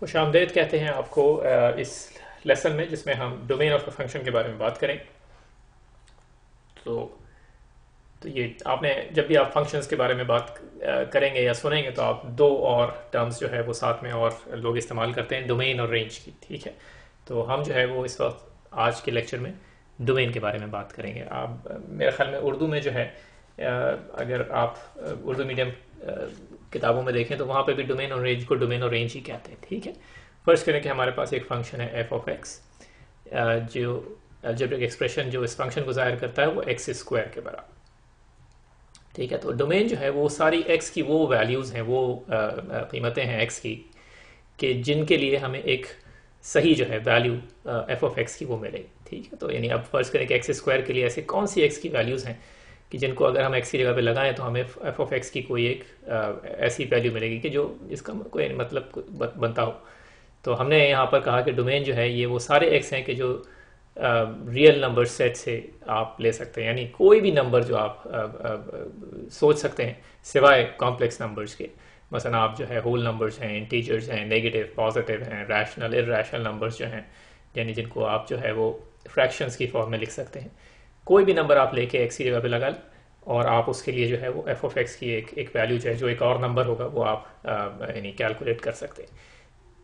खुशामदीद कहते हैं आपको इस लेसन में जिसमें हम डोमेन ऑफ द फंक्शन के बारे में बात करें। तो तो ये आपने जब भी आप फंक्शंस के बारे में बात करेंगे या सुनेंगे तो आप दो और टर्म्स जो है वो साथ में और लोग इस्तेमाल करते हैं, डोमेन और रेंज की। ठीक है, तो हम जो है वो इस वक्त आज के लेक्चर में डोमेन के बारे में बात करेंगे। आप मेरे ख्याल में उर्दू में जो है अगर आप उर्दू मीडियम किताबों में देखें तो वहाँ पे भी डोमेन और रेंज को डोमेन और रेंज ही कहते हैं। ठीक है, फर्स्ट करें कि हमारे पास एक फंक्शन है एफ ऑफ एक्स, जो अलजेब्रिक एक्सप्रेशन जो इस फंक्शन को जाहिर करता है वो एक्स स्क्वायर के बराबर। ठीक है, तो डोमेन जो है वो सारी एक्स की वो वैल्यूज़ हैं, वो कीमतें हैं एक्स की कि जिनके लिए हमें एक सही जो है वैल्यू एफ ऑफ एक्स की वो मिलेगी। ठीक है, तो यानी अब फर्ज करें कि एक्स स्क्वायर के लिए ऐसे कौन सी एक्स की वैल्यूज़ हैं कि जिनको अगर हम एक्स की जगह पे लगाएं तो हमें एफ ऑफ एक्स की कोई एक ऐसी वैल्यू मिलेगी कि जो इसका कोई मतलब बनता हो। तो हमने यहाँ पर कहा कि डोमेन जो है ये वो सारे एक्स हैं कि जो रियल नंबर सेट से आप ले सकते हैं, यानी कोई भी नंबर जो आप सोच सकते हैं सिवाय कॉम्प्लेक्स नंबर्स के। मसलन आप जो है होल नंबर्स हैं, इंटीजर्स हैं, नेगेटिव पॉजिटिव हैं, रैशनल इरैशनल नंबर्स जो हैं, यानी जिनको आप जो है वो फ्रैक्शंस की फॉर्म में लिख सकते हैं। कोई भी नंबर आप लेके एक्स की जगह पे लगा लें और आप उसके लिए जो है वो एफ ऑफ एक्स की एक वैल्यू जो है जो एक और नंबर होगा वो आप यानी कैलकुलेट कर सकते हैं।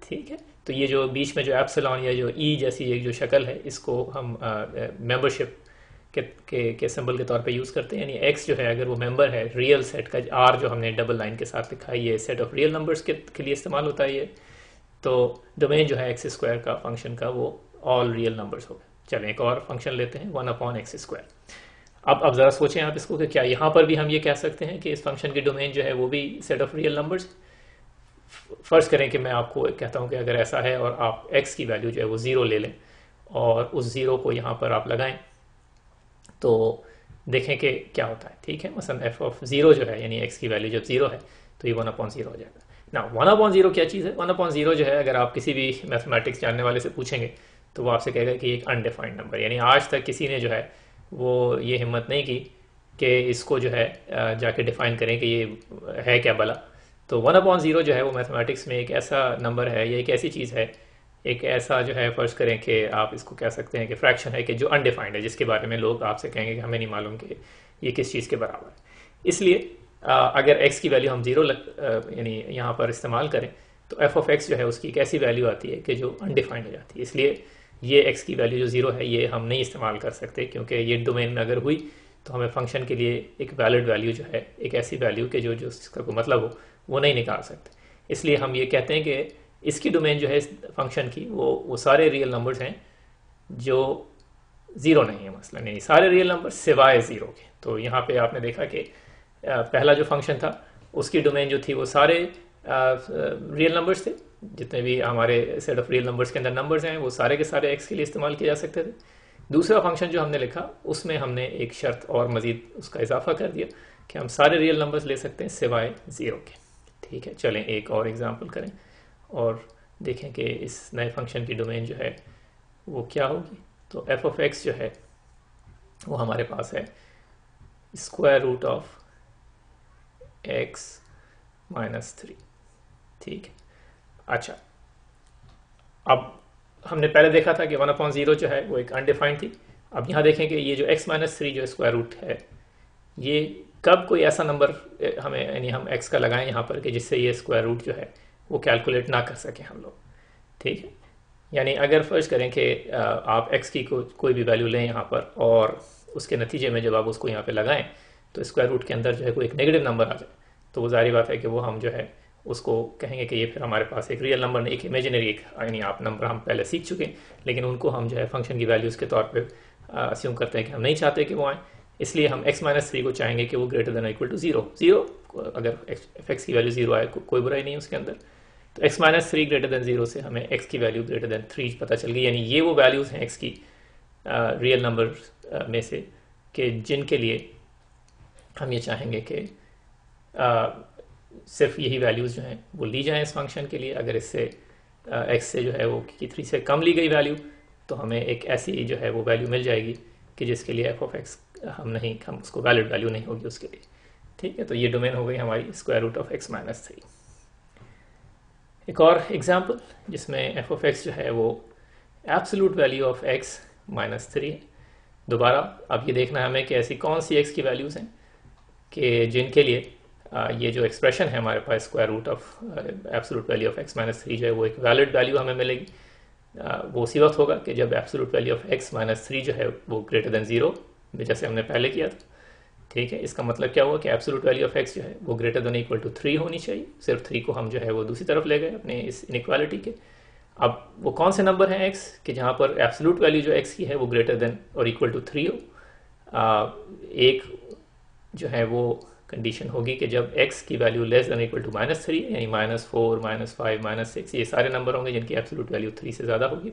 ठीक है, तो ये जो बीच में जो एप्सिलॉन या जो ई जैसी एक जो शक्ल है इसको हम मेंबरशिप के सिंबल के तौर पे यूज़ करते हैं। यानी एक्स जो है अगर वो मेंबर है रियल सेट का, आर जो हमने डबल लाइन के साथ लिखा है ये सेट ऑफ रियल नंबर्स के लिए इस्तेमाल होता है ये। तो डोमेन जो है एक्स स्क्वायर का फंक्शन का वो ऑल रियल नंबर्स हो गए। चलें एक और फंक्शन लेते हैं, वन अपॉन एक्स स्क्वायर। अब ज़रा सोचें आप इसको कि क्या यहाँ पर भी हम ये कह सकते हैं कि इस फंक्शन की डोमेन जो है वो भी सेट ऑफ रियल नंबर्स। फर्ज करें कि मैं आपको कहता हूँ कि अगर ऐसा है और आप x की वैल्यू जो है वो ज़ीरो ले लें और उस ज़ीरो को यहाँ पर आप लगाएं तो देखें कि क्या होता है। ठीक है, मसलन एफ ऑफ ज़ीरो जो है यानी x की वैल्यू जब ज़ीरो है तो ये वन अपॉन ज़ीरो हो जाएगा ना। वन अपॉन ज़ीरो क्या चीज़ है? वन अपॉन ज़ीरो जो है अगर आप किसी भी मैथमेटिक्स जानने वाले से पूछेंगे तो वो आपसे कहेगा कि एक अनडिफाइंड नंबर, यानी आज तक किसी ने जो है वो ये हिम्मत नहीं की कि इसको जो है जाके डिफाइन करें कि ये है क्या भला। तो वन अपॉन ज़ीरो जो है वो मैथमेटिक्स में एक ऐसा नंबर है या एक ऐसी चीज़ है, एक ऐसा जो है फ़र्ज़ करें कि आप इसको कह सकते हैं कि फ्रैक्शन है कि जो अनडिफाइंड है, जिसके बारे में लोग आपसे कहेंगे कि हमें नहीं मालूम कि ये किस चीज़ के बराबर है। इसलिए अगर x की वैल्यू हम ज़ीरो यानी यहाँ पर इस्तेमाल करें तो एफ ऑफ एक्स जो है उसकी एक ऐसी वैल्यू आती है कि जो अनडिफाइंड हो जाती है। इसलिए ये x की वैल्यू जो ज़ीरो है ये हम नहीं इस्तेमाल कर सकते, क्योंकि ये डोमेन में अगर हुई तो हमें फंक्शन के लिए एक वैलिड वैल्यू जो है, एक ऐसी वैल्यू के जो जो इसका कोई मतलब हो वो नहीं निकाल सकते। इसलिए हम ये कहते हैं कि इसकी डोमेन जो है इस फंक्शन की वो सारे रियल नंबर्स हैं जो ज़ीरो नहीं है, मसलन यानी सारे रियल नंबर सिवाय ज़ीरो के। तो यहाँ पे आपने देखा कि पहला जो फंक्शन था उसकी डोमेन जो थी वो सारे रियल नंबर्स थे, जितने भी हमारे सेट ऑफ रियल नंबर्स के अंदर नंबर्स हैं वो सारे के सारे एक्स के लिए इस्तेमाल किए जा सकते थे। दूसरा फंक्शन जो हमने लिखा उसमें हमने एक शर्त और मज़ीद उसका इजाफा कर दिया कि हम सारे रियल नंबर्स ले सकते हैं सिवाय ज़ीरो के। ठीक है, चलें एक और एग्जांपल करें और देखें कि इस नए फंक्शन की डोमेन जो है वो क्या होगी। तो एफ ऑफ एक्स जो है वो हमारे पास है square root of X minus three. ठीक है, अच्छा अब हमने पहले देखा था कि वन अपॉन ज़ीरो जो है वो एक अनडिफाइंड थी। अब यहाँ देखें कि ये जो x माइनस थ्री जो स्क्वायर रूट है ये कब कोई ऐसा नंबर हमें यानी हम x का लगाएं यहाँ पर कि जिससे ये स्क्वायर रूट जो है वो कैलकुलेट ना कर सकें हम लोग। ठीक है, यानी अगर फर्ज करें कि आप x की कोई भी वैल्यू लें यहाँ पर और उसके नतीजे में जब आप उसको यहाँ पे लगाएं तो स्क्वायर रूट के अंदर जो है कोई एक नेगेटिव नंबर आ जाए तो वो जारी बात है कि वो हम जो है उसको कहेंगे कि ये फिर हमारे पास एक रियल नंबर नहीं, एक इमेजिनरी एक यानी आप नंबर हम पहले सीख चुके हैं, लेकिन उनको हम जो है फंक्शन की वैल्यूज़ के तौर पे अस्यूम करते हैं कि हम नहीं चाहते कि वो आए। इसलिए हम x माइनस थ्री को चाहेंगे कि वो greater than equal to zero. Zero अगर एफ एक्स की वैल्यू ज़ीरो आए कोई बुराई नहीं है उसके अंदर। तो x minus three greater than zero से हमें x की वैल्यू ग्रेटर देन थ्री पता चल गई, यानी ये वो वैल्यूज़ हैं x की रियल नंबर में से कि जिनके लिए हम ये चाहेंगे कि सिर्फ यही वैल्यूज़ जो हैं वो ली जाएं इस फंक्शन के लिए। अगर इससे x से जो है वो की थ्री से कम ली गई वैल्यू तो हमें एक ऐसी जो है वो वैल्यू मिल जाएगी कि जिसके लिए एफ ऑफ एक्स हम उसको वैलिड वैल्यू नहीं होगी उसके लिए। ठीक है, तो ये डोमेन हो गई हमारी square root of X minus three. एक और एग्जांपल जिसमें एफ ऑफ एक्स जो है वो absolute value of X minus 3 है। दोबारा अब ये देखना है हमें कि ऐसी कौन सी एक्स की वैल्यूज़ हैं कि जिनके लिए ये जो एक्सप्रेशन है हमारे पास square root of absolute value of X minus 3 जो है वो एक वैलिड वैल्यू हमें मिलेगी। वो उसी वक्त होगा कि जब absolute value of X minus 3 जो है वो ग्रेटर देन 0, जैसे हमने पहले किया था। ठीक है, इसका मतलब क्या हुआ कि एब्सोल्यूट वैल्यू ऑफ एक्स जो है वो ग्रेटर देन इक्वल टू 3 होनी चाहिए। सिर्फ 3 को हम जो है वो दूसरी तरफ ले गए अपने इस इनइक्वालिटी के। अब वो कौन से नंबर हैं एक्स कि जहाँ पर एब्सोल्यूट वैल्यू जो एक्स की है वो ग्रेटर देन और इक्वल टू 3 हो। एक जो है वो कंडीशन होगी कि जब x की value less than equal to -3 यानी -4 -5 -6 ये सारे नंबर होंगे जिनकी एब्सोल्यूट वैल्यू 3 से ज़्यादा होगी।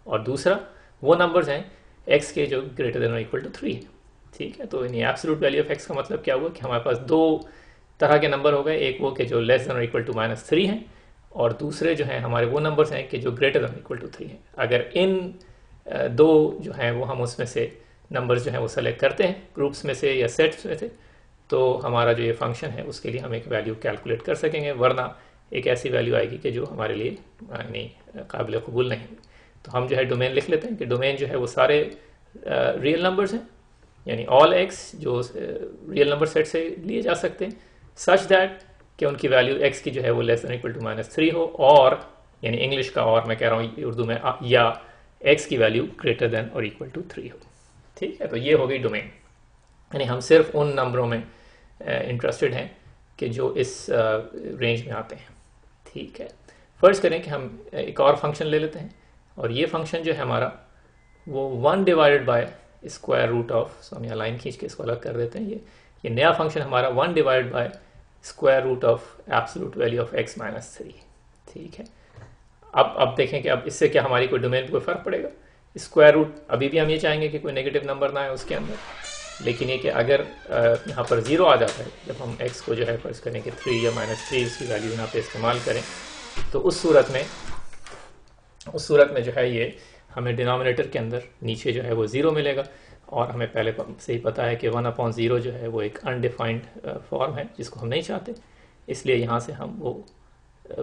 और दूसरा वो नंबर्स हैं x के जो ग्रेटर देन और इक्वल टू 3 है। ठीक है, तो यानी एब्सोल्यूट वैल्यू ऑफ x का मतलब क्या हुआ कि हमारे पास दो तरह के नंबर हो गए, एक वो कि जो लेस देन और इक्वल टू -3 हैं और दूसरे जो हैं हमारे वो नंबर्स हैं कि जो ग्रेटर देन इक्वल टू 3 हैं। अगर इन दो जो हैं वो हम उसमें से नंबर्स जो हैं वो सेलेक्ट करते हैं ग्रुप्स में से या सेट्स में से, तो हमारा जो ये फंक्शन है उसके लिए हम एक वैल्यू कैलकुलेट कर सकेंगे, वरना एक ऐसी वैल्यू आएगी कि जो हमारे लिए नहीं काबिल कबूल नहीं। तो हम जो है डोमेन लिख लेते हैं कि डोमेन जो है वो सारे रियल नंबर्स हैं, यानी ऑल एक्स जो रियल नंबर सेट से लिए जा सकते हैं, सच दैट कि उनकी वैल्यू एक्स की जो है वो लेस देन इक्वल टू -3 हो, और यानी इंग्लिश का और मैं कह रहा हूँ उर्दू में, या एक्स की वैल्यू ग्रेटर देन और इक्वल टू 3 हो। ठीक है, तो ये हो गई डोमेन, यानी हम सिर्फ उन नंबरों में इंटरेस्टेड हैं कि जो इस रेंज में आते हैं। ठीक है, फर्ज करें कि हम एक और फंक्शन ले लेते हैं और ये फंक्शन जो है हमारा वो 1 divided by square root of, so हम यहाँ लाइन खींच के इसको अलग कर देते हैं, ये नया फंक्शन हमारा 1 divided by square root of absolute value of x minus 3। ठीक है, अब देखें कि अब इससे क्या हमारी कोई डोमेन पर कोई फर्क पड़ेगा। स्क्वायर रूट अभी भी हम ये चाहेंगे कि कोई नेगेटिव नंबर ना है उसके अंदर, लेकिन ये कि अगर यहाँ पर 0 आ जाता है जब हम x को जो है फर्ज करें कि 3 या -3 उसकी वैल्यू यहाँ पे इस्तेमाल करें, तो उस सूरत में जो है ये हमें डिनोमिनेटर के अंदर नीचे जो है वो 0 मिलेगा। और हमें पहले से ही पता है कि 1/0 जो है वो एक अनडिफाइंड फॉर्म है जिसको हम नहीं चाहते, इसलिए यहाँ से हम वो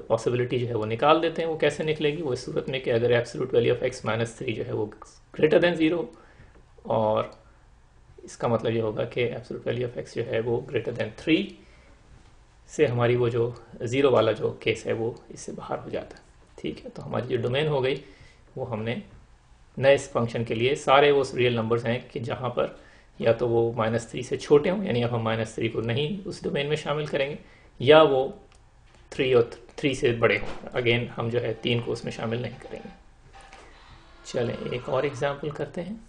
पॉसिबिलिटी जो है वो निकाल देते हैं। वो कैसे निकलेगी, वो इस सूरत में कि अगर absolute value of x minus 3 जो है वो ग्रेटर देन 0, और इसका मतलब ये होगा कि एब्सोल्यूट वैल्यू ऑफ x जो है वो ग्रेटर देन 3 से हमारी वो जो 0 वाला जो केस है वो इससे बाहर हो जाता है। ठीक है, तो हमारी जो डोमेन हो गई वो हमने नए इस फंक्शन के लिए सारे वो रियल नंबर्स हैं कि जहाँ पर या तो वो -3 से छोटे हों, यानी अब हम -3 को नहीं उस डोमेन में शामिल करेंगे, या वो 3 और 3 से बड़े हों, अगेन हम जो है 3 को उसमें शामिल नहीं करेंगे। चलें एक और एग्जाम्पल करते हैं।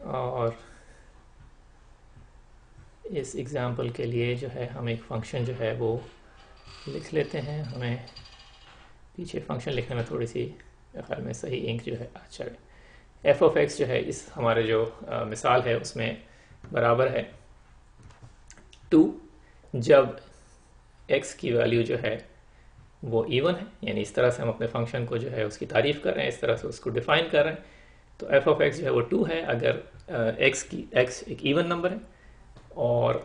और इस एग्जाम्पल के लिए जो है हम एक फंक्शन जो है वो लिख लेते हैं। हमें पीछे फंक्शन लिखने में थोड़ी सी ख्याल में सही इंक जो है अच्छा है। एफ ऑफ एक्स जो है इस हमारे जो मिसाल है उसमें बराबर है 2 जब x की वैल्यू जो है वो इवन है, यानी इस तरह से हम अपने फंक्शन को जो है उसकी तारीफ कर रहे हैं, इस तरह से उसको डिफाइन कर रहे हैं। तो एफ ऑफ एक्स जो है वो 2 है अगर x एक इवन नंबर है, और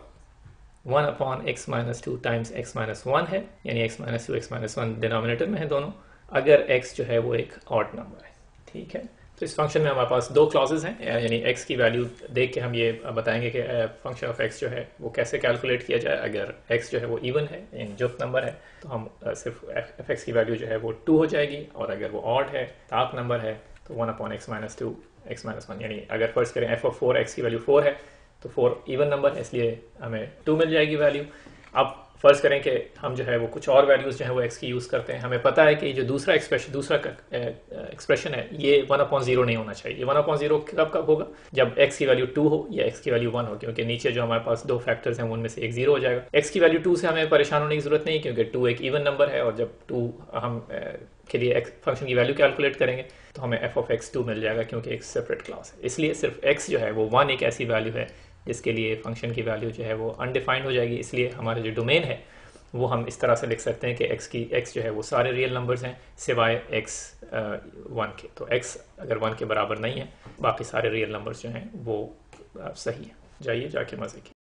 1/x minus 2 times x minus 1 है, यानी x minus 2 x minus 1 denominator में है दोनों, अगर x जो है वो एक ऑड नंबर है। ठीक है, तो इस फंक्शन में हमारे पास दो क्लॉजेज हैं, यानी x की वैल्यू देख के हम ये बताएंगे कि फंक्शन ऑफ x जो है वो कैसे कैलकुलेट किया जाए। अगर x जो है वो इवन है यानी जुफ्त नंबर है तो हम सिर्फ f(x) की वैल्यू जो है वो 2 हो जाएगी, और अगर वो ऑड है ताक नंबर है तो 1/x माइनस 2 x माइनस 1, यानी अगर फर्स्ट करें f ऑफ 4x की वैल्यू 4 है तो 4 इवन नंबर है इसलिए हमें 2 मिल जाएगी वैल्यू। अब फर्ज करें कि हम जो है वो कुछ और वैल्यूज जो है वो x की यूज़ करते हैं, हमें पता है कि जो दूसरा एक्सप्रेशन है ये 1/0 नहीं होना चाहिए। 1/0 कब होगा, जब x की वैल्यू 2 हो या x की वैल्यू 1 हो, क्योंकि नीचे जो हमारे पास दो फैक्टर्स हैं उनमें से एक 0 हो जाएगा। x की वैल्यू 2 से हमें परेशान होने की जरूरत नहीं, क्योंकि 2 एक इवन नंबर है, और जब 2 हम के लिए फंक्शन की वैल्यू कैलकुलेट करेंगे तो हमें f ऑफ x 2 मिल जाएगा, क्योंकि एक सेपरेट क्लास है। इसलिए सिर्फ x जो है वो 1 एक ऐसी वैल्यू है जिसके लिए फंक्शन की वैल्यू जो है वो अनडिफाइंड हो जाएगी। इसलिए हमारे जो डोमेन है वो हम इस तरह से लिख सकते हैं कि x जो है वो सारे रियल नंबर्स हैं सिवाय x 1 के। तो x अगर 1 के बराबर नहीं है बाकी सारे रियल नंबर्स जो हैं वो सही है। जाइए जाके मज़े की।